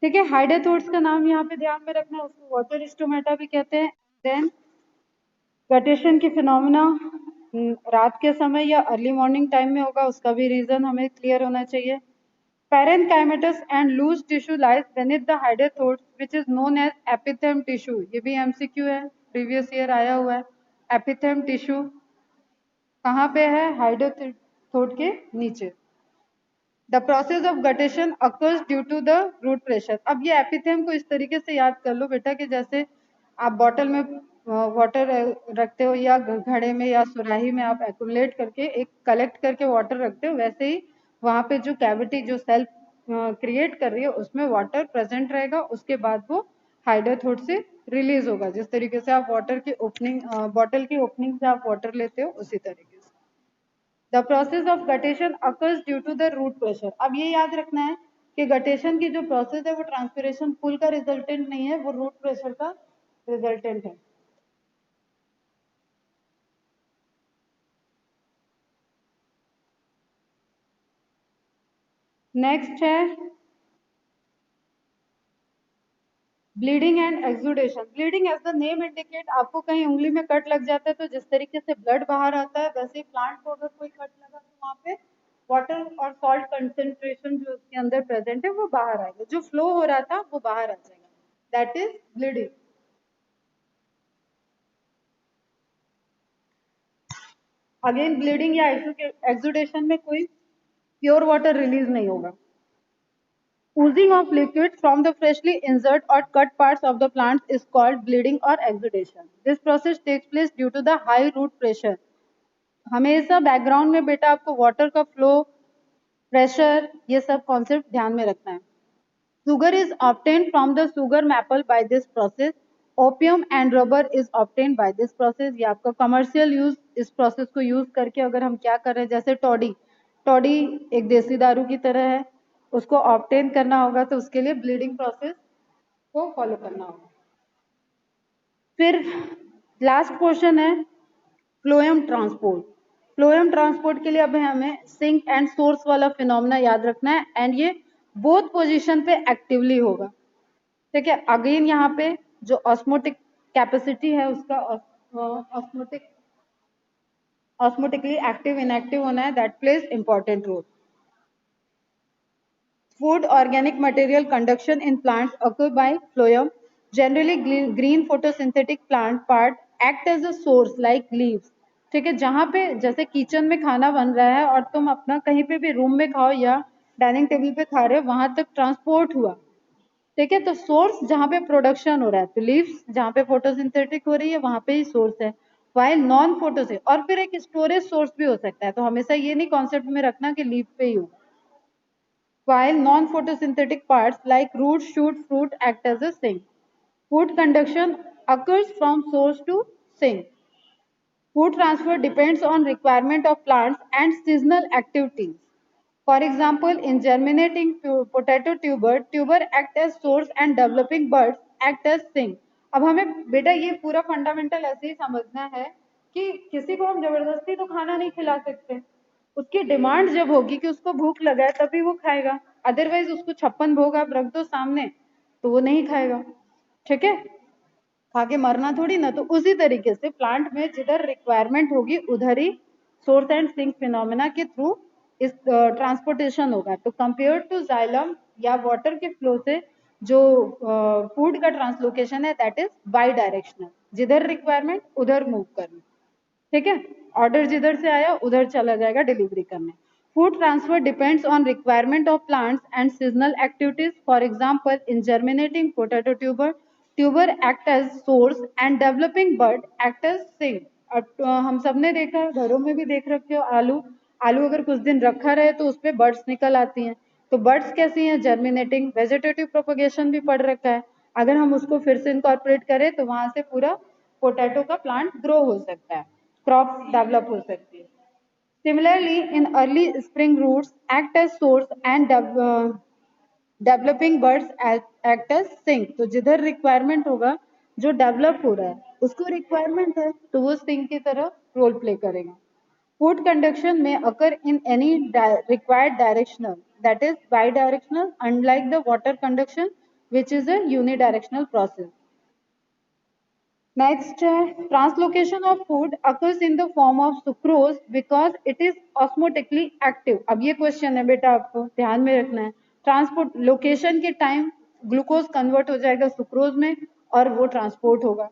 ठीक है, हाइडेथोट्स का नाम यहाँ पे ध्यान में रखना है, उसको वाटर स्टोमेटा भी कहते हैं। देन गटेशन की फिनोमिना रात के समय या अर्ली मॉर्निंग टाइम में होगा, उसका भी रीजन हमें क्लियर होना चाहिए। Parenchymatous and loose tissue lies beneath the hydrathodes, which is known as epithelium tissue. ये भी MCQ है, previous year आया हुआ है। epithelium tissue कहाँ पे है? हाइड्रोथोड के नीचे। The process of guttation occurs due to the root pressure. अब ये एपिथेम को इस तरीके से याद कर लो बेटा कि जैसे आप बॉटल में वाटर रखते हो या घड़े में या सुराही में आप एक्यूमुलेट करके एक कलेक्ट करके वाटर रखते हो, वैसे ही वहां पे जो कैविटी जो सेल क्रिएट कर रही है उसमें वाटर प्रेजेंट रहेगा, उसके बाद वो हाइड्रोथोड से रिलीज होगा। जिस तरीके से आप वाटर की ओपनिंग बॉटल की ओपनिंग से आप वाटर लेते हो उसी तरीके से। The process of guttation occurs due to the root pressure. अब ये याद रखना है कि गटेशन की जो प्रोसेस है वो ट्रांसपिरेशन पुल का रिजल्टेंट नहीं है, वो रूट प्रेशर का रिजल्टेंट है। नेक्स्ट है bleeding and exudation. Bleeding as the name indicate, आपको कहीं उंगली में कट लग जाता है तो जिस तरीके से ब्लड बाहर आता है, वैसे ही प्लांट को अगर कोई कट लगा तो वहां पे वाटर और सॉल्ट कंसेंट्रेशन जो उसके अंदर प्रेजेंट है वो बाहर आएगा, जो फ्लो हो रहा था वो बाहर आ जाएगा, that is bleeding. Again bleeding या एक्सुडेशन में कोई प्योर वाटर रिलीज नहीं होगा। Oozing of liquid from the freshly injured or cut parts of the plants is called bleeding or exudation. This process takes place due to the high root pressure. हमेशा background में बेटा आपको water का flow, pressure, ये सब concept ध्यान में रखना है। Sugar is obtained from the sugar maple by this process. Opium and rubber is obtained by this process. ये आपका कमर्शियल यूज, इस प्रोसेस को यूज करके अगर हम क्या कर रहे हैं, जैसे टॉडी, टॉडी एक देसी दारू की तरह है, उसको ऑब्टेन करना होगा तो उसके लिए ब्लीडिंग प्रोसेस को फॉलो करना होगा। फिर लास्ट क्वेश्चन है फ्लोएम ट्रांसपोर्ट। फ्लोएम ट्रांसपोर्ट के लिए अब हमें सिंक एंड सोर्स वाला फिनोमेना याद रखना है, एंड ये बोथ पोजीशन पे एक्टिवली होगा। ठीक है, अगेन यहाँ पे जो ऑस्मोटिक कैपेसिटी है उसका ऑस्मोटिकली एक्टिव इनएक्टिव होना है, that plays important role. Food organic material conduction in plants occur by phloem. Generally green photosynthetic plant part act as a source like leaves. ठीक है, जहां पे जैसे किचन में खाना बन रहा है और तुम अपना कहीं पे भी रूम में खाओ या डाइनिंग टेबल पे खा रहे हो, वहां तक ट्रांसपोर्ट हुआ। ठीक है, तो सोर्स जहां पे प्रोडक्शन हो रहा है, तो लीव्स जहां पे फोटोसिंथेटिक हो रही है वहां पे ही सोर्स है। वाइल नॉन फोटोसिंथ, और फिर एक स्टोरेज सोर्स भी हो सकता है, तो हमेशा ये नहीं कॉन्सेप्ट में रखना कि लीव पे ही हो। While non-photosynthetic parts like root, shoot, fruit act as a sink. Food conduction occurs from source to sink. Food transfer depends on requirement of plants and seasonal activities. For example, in germinating potato tuber act as source and developing buds act as sink. अब हमें बेटा ये पूरा fundamental ऐसे ही समझना है कि किसी को हम जबरदस्ती तो खाना नहीं खिला सकते, उसकी डिमांड जब होगी कि उसको भूख लगा है तभी वो खाएगा, अदरवाइज उसको 56 भोग आप रख दो सामने तो वो नहीं खाएगा। ठीक है, खा के मरना थोड़ी ना। तो उसी तरीके से प्लांट में जिधर रिक्वायरमेंट होगी उधर ही सोर्स एंड सिंक फिनोमेना के थ्रू इस ट्रांसपोर्टेशन होगा। तो कंपेयर टू जाइलम या वाटर के फ्लो से जो फूड का ट्रांसलोकेशन है दैट इज बाई डायरेक्शनल, जिधर रिक्वायरमेंट उधर मूव करना। ठीक है, ऑर्डर जिधर से आया उधर चला जाएगा डिलीवरी करने। Food transfer depends on requirement of plants and seasonal activities. For example in germinating potato tuber act as source and developing bud act as sink. अब हम सबने देखा है, घरों में भी देख रखे हो, आलू आलू अगर कुछ दिन रखा रहे तो उसपे बर्ड्स निकल आती हैं। तो बर्ड्स कैसी हैं? जर्मिनेटिंग, वेजिटेटिव प्रोपगेशन भी पढ़ रखा है। अगर हम उसको फिर से इनकॉर्पोरेट करें तो वहां से पूरा पोटैटो का प्लांट ग्रो हो सकता है, क्रॉप डेवलप हो सकती है। Similarly, in early spring roots act as source and developing buds act as sink. तो जिधर रिक्वायरमेंट होगा, जो डेवलप हो रहा है उसको रिक्वायरमेंट है तो वो सिंक की तरह रोल प्ले करेगा। Food conduction may occur in any required directional, that is bidirectional, unlike the water conduction which is a unidirectional process. Next, translocation of food occurs in the form of sucrose because it is osmotically active. अब ये question है बेटा, आपको ध्यान में रखना है. Transport location के टाइम ग्लूकोज कन्वर्ट हो जाएगा सुक्रोज में और वो ट्रांसपोर्ट होगा.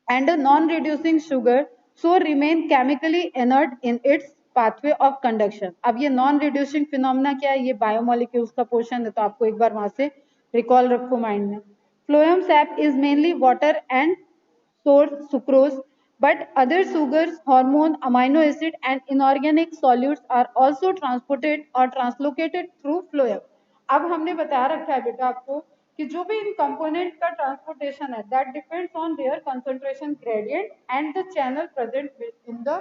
And a non-reducing sugar so remain chemically inert in its pathway of conduction. अब ये non-reducing phenomena क्या है? ये बायोमोलिक्यूल्स का पोर्शन है, तो आपको एक बार वहां से रिकॉल रखो माइंड में. Phloem sap is mainly water and source sucrose, but other sugars, hormone, amino acid and inorganic solutes are also transported or translocated through phloem. अब हमने बता रखा है बेटा आपको कि जो भी इन कंपोनेंट का ट्रांसपोर्टेशन है that depends on their concentration gradient and the channel present in the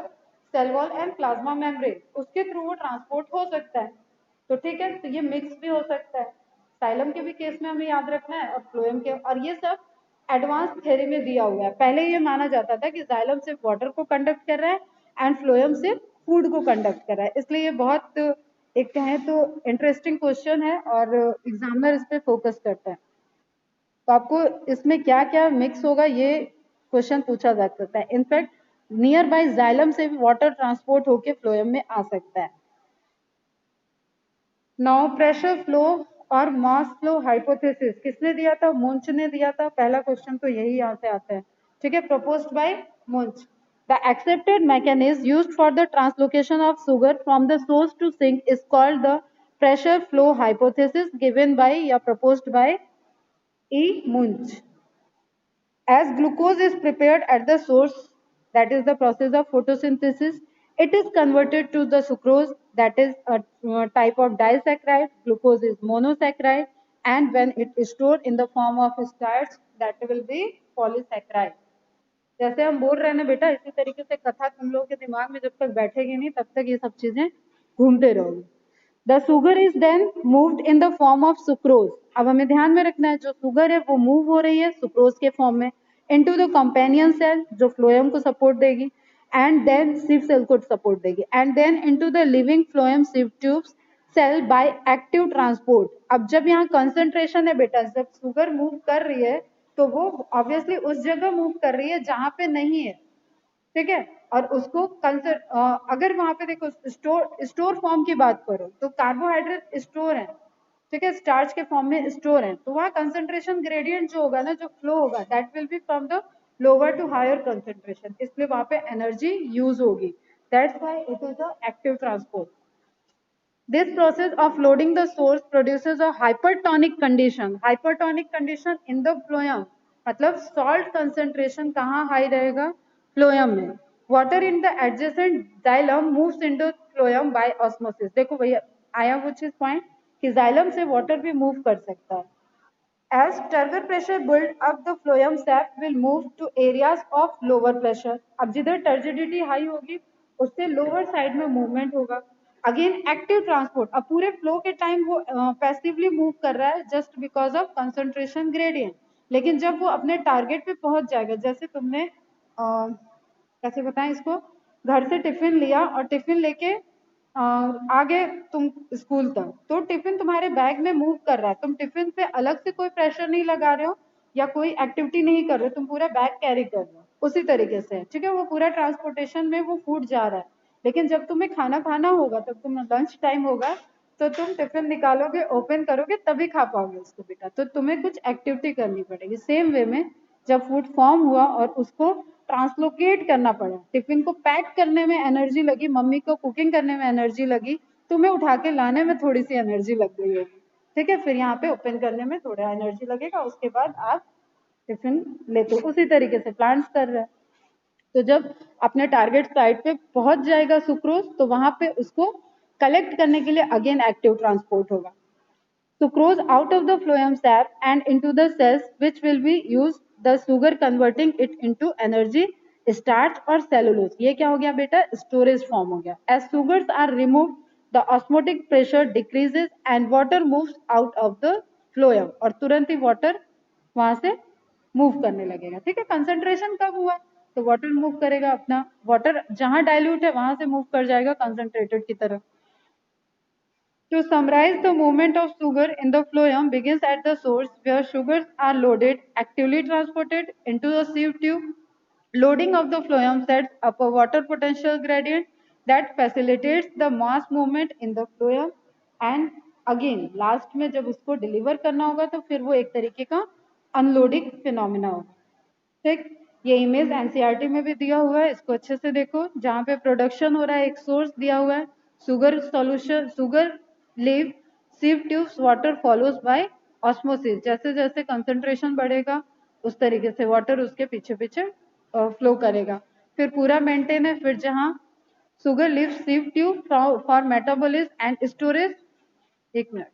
cell wall and plasma membrane, उसके थ्रू वो ट्रांसपोर्ट हो सकता है. तो ठीक है, तो ये मिक्स भी हो सकता है. साइलम के भी केस में हमें याद रखना है और फ्लोएम के, और ये सब एडवांस थ्योरी में दिया हुआ है. पहले ये माना जाता था कि जाइलम सिर्फ वाटर को कंडक्ट कर रहा है एंड फ्लोएम सिर्फ फूड को कंडक्ट कर रहा है. इसलिए ये बहुत एक कहें तो इंटरेस्टिंग क्वेश्चन है और एग्जामिनर इस पे फोकस करता है. तो आपको इसमें क्या क्या मिक्स होगा ये क्वेश्चन पूछा जा सकता है. इनफैक्ट नियर बाय जाइलम से भी वाटर ट्रांसपोर्ट होके फ्लोएम में आ सकता है. नाउ प्रेशर फ्लो और मास फ्लो हाइपोथेसिस किसने दिया था? मुंच ने दिया था. पहला क्वेश्चन तो यही यहाँ से आता है. ठीक है, proposed by Munch. The accepted mechanism used for the translocation of sugar from the source to sink is called the pressure flow hypothesis, given by या proposed by E. Munch. As glucose is prepared at the source, that is the process of photosynthesis, it is converted to the sucrose, that is a type of disaccharide. Glucose is monosaccharide, and when it is stored in the form of starch, that will be polysaccharide. जैसे हम बोल रहे हैं ना बेटा, इसी तरीके से कथा तुम लोगों के दिमाग में जब तक बैठेगी नहीं तब तक ये सब चीजें घूमते रहोगी. The sugar is then moved in the form of sucrose. अब हमें ध्यान में रखना है जो सुगर है वो मूव हो रही है सुक्रोज के फॉर्म में into the companion cell जो फ्लोएम को सपोर्ट देगी and then sieve cell को सपोर्ट देगी and then into the living phloem sieve tubes cell by active transport. अब जब यहाँ कंसंट्रेशन है बेटा, जब सुगर मूव कर रही है तो वो ऑब्वियसली उस जगह मूव कर रही है जहां पे नहीं है. ठीक है, और उसको अगर वहां पे देखो स्टोर फॉर्म की बात करो तो कार्बोहाइड्रेट स्टोर है. ठीक है, स्टार्च के फॉर्म में स्टोर है, तो वहाँ कंसंट्रेशन ग्रेडियंट जो होगा ना, जो फ्लो होगा that will be from the lower to higher concentration, इसलिए वहां पे एनर्जी यूज होगी. That's why it is a active transport. This process of loading the source produces a hypertonic condition. Hypertonic condition in the phloem, मतलब salt concentration कहाँ high रहेगा? Phloem में. Water in the adjacent xylem moves into phloem by osmosis. देखो भैया आया वो चीज point कि xylem से water भी move कर सकता है. As turgor pressure build up, the phloem sap will move to areas of lower pressure. अब जिधर turgidity high होगी उससे lower side में movement होगा. Again active transport. अब पूरे फ्लो के टाइम वो पैसिवली मूव कर रहा है just because of concentration gradient, लेकिन जब वो अपने टारगेट पे पहुंच जाएगा, जैसे तुमने कैसे बताएं इसको, घर से टिफिन लिया और टिफिन लेके आगे तुम स्कूल तक, तो टिफिन तुम्हारे बैग में मूव कर रहा है, तुम टिफिन पे अलग से कोई प्रेशर नहीं लगा रहे हो या कोई एक्टिविटी नहीं कर रहे हो, तुम पूरा बैग कैरी कर रहे हो. उसी तरीके से ठीक है, वो पूरा ट्रांसपोर्टेशन में वो फूड जा रहा है. लेकिन जब तुम्हें खाना खाना होगा, तब तुम लंच टाइम होगा तो तुम टिफिन निकालोगे, ओपन करोगे, तभी खा पाओगे उसको बेटा. तो तुम्हें कुछ एक्टिविटी करनी पड़ेगी. सेम वे में जब फूड फॉर्म हुआ और उसको ट्रांसलोकेट करना पड़ा, टिफिन को पैक करने में एनर्जी लगी, मम्मी को कुकिंग करने में एनर्जी लगी, तुम्हें उठा के लाने में थोड़ी सी एनर्जी लग गई होगी. ठीक है, फिर यहाँ पे ओपन करने में थोड़ा एनर्जी लगेगा, उसके बाद आप टिफिन लेते हो. उसी तरीके से प्लांट्स कर रहे हैं. तो जब अपने टारगेट साइट पे पहुंच जाएगा सुक्रोज, तो वहां पे उसको कलेक्ट करने के लिए अगेन एक्टिव ट्रांसपोर्ट होगा. Sucrose out of the phloem sap and into the cells which will be used the sugar converting it into energy, starch और सेलुलोज. ये क्या हो गया बेटा? स्टोरेज फॉर्म हो गया. As sugars are removed the osmotic pressure decreases and water moves out of the phloem, और तुरंत ही वाटर वहां से मूव करने लगेगा. ठीक है, कंसंट्रेशन कब हुआ तो वाटर मूव करेगा अपना, वाटर जहां डाइल्यूट है वहां से मूव कर जाएगा कंसंट्रेटेड की तरफ. To summarize, the movement of sugar in the phloem begins at the source where sugars are loaded, actively transported into the sieve tube. Loading of the phloem sets up a water potential gradient that facilitates the mass movement in the phloem. And again, last में जब उसको deliver करना होगा तो फिर वो एक तरीके का unloading phenomena होगा. ठीक, ये इमेज एनसीईआरटी में भी दिया हुआ है, इसको अच्छे से देखो. जहां पे प्रोडक्शन हो रहा है, एक सोर्स दिया हुआ है, sugar solution, sugar leave sieve tubes, water follows by osmosis. जैसे जैसे कंसंट्रेशन बढ़ेगा उस तरीके से वाटर उसके पीछे पीछे फ्लो करेगा. फिर पूरा मेंटेन है. फिर जहां sugar leave sieve tube for metabolism and storage. एक मिनट,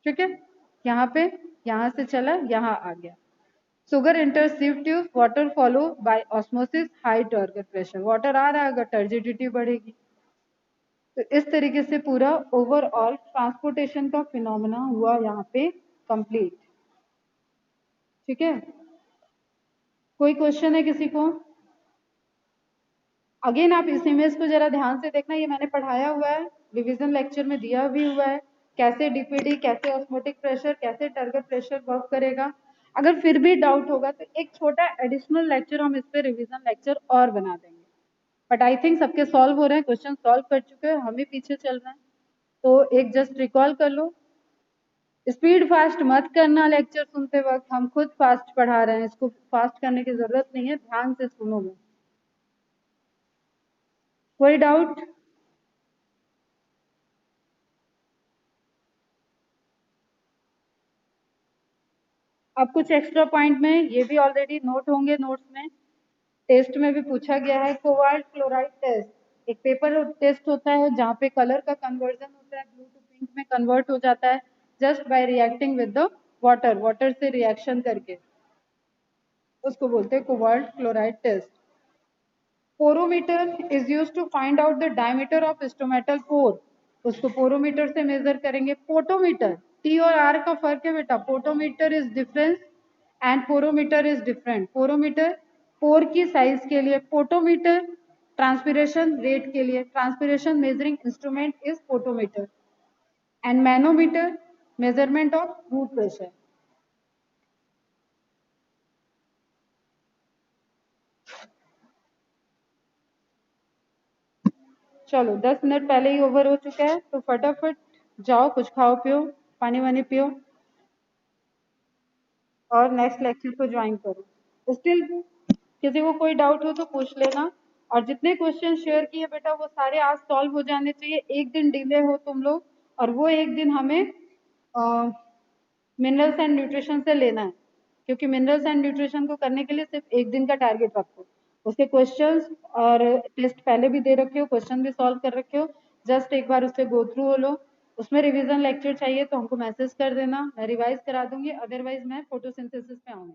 ठीक है, यहाँ पे यहाँ से चला यहाँ आ गया. Sugar enter sieve tube, water follow by osmosis, high turgor pressure. Water आ रहा है, अगर टर्जिडिटी बढ़ेगी. तो इस तरीके से पूरा ओवरऑल ट्रांसपोर्टेशन का फिनोमेना हुआ यहाँ पे कंप्लीट. ठीक है, कोई क्वेश्चन है किसी को? अगेन आप इस इमेज को जरा ध्यान से देखना, ये मैंने पढ़ाया हुआ है, रिवीजन लेक्चर में दिया भी हुआ है, कैसे डीपीडी, कैसे ऑस्मोटिक प्रेशर, कैसे टारगेट प्रेशर वर्क करेगा. अगर फिर भी डाउट होगा तो एक छोटा एडिशनल लेक्चर हम इस पे रिवीजन लेक्चर और बना देंगे. बट आई थिंक सबके सॉल्व हो रहे हैं, क्वेश्चन सॉल्व कर चुके हैं, हम ही पीछे चल रहे हैं. तो एक जस्ट रिकॉल कर लो. स्पीड फास्ट मत करना लेक्चर सुनते वक्त, हम खुद फास्ट पढ़ा रहे हैं, इसको फास्ट करने की जरूरत नहीं है, ध्यान से सुनोगे. कोई डाउट? अब कुछ एक्स्ट्रा पॉइंट में ये भी ऑलरेडी नोट होंगे नोट्स में, टेस्ट में भी पूछा गया है. कोबाल्ट क्लोराइड टेस्ट एक पेपर टेस्ट होता है जहाँ पे कलर का कन्वर्जन होता है, ब्लू टू पिंक में कन्वर्ट हो जाता है just by reacting with the water, water से रिएक्शन करके, उसको बोलते हैं cobalt chloride test. Porometer is use to find out the diameter of stomatal pore, उसको पोरोमीटर से मेजर करेंगे. पोटोमीटर, टी और आर का फर्क है बेटा, potometer is difference and porometer is different. Porometer pore की साइज के लिए, पोटोमीटर ट्रांसपिरेशन रेट के लिए. Transpiration measuring instrument is potometer and manometer measurement of root pressure. चलो 10 मिनट पहले ही ओवर हो चुका है, तो फटाफट जाओ, कुछ खाओ पियो, पानी वानी पियो और नेक्स्ट लेक्चर को ज्वाइन करो. स्टिल किसी को कोई डाउट हो तो पूछ लेना. और जितने क्वेश्चन शेयर किए बेटा वो सारे आज सॉल्व हो जाने चाहिए. एक दिन डिले हो तुम लोग, और वो एक दिन हमें मिनरल्स एंड न्यूट्रिशन से लेना है, क्योंकि मिनरल्स एंड न्यूट्रिशन को करने के लिए सिर्फ एक दिन का टारगेट रखो. उसके क्वेश्चंस और टेस्ट पहले भी दे रखे हो, क्वेश्चन भी सॉल्व कर रखे हो, जस्ट एक बार उससे गो थ्रू हो लो. उसमें रिवीजन लेक्चर चाहिए तो हमको मैसेज कर देना, मैं रिवाइज करा दूंगी, अदरवाइज मैं फोटोसिंथेसिस पे आऊंगी.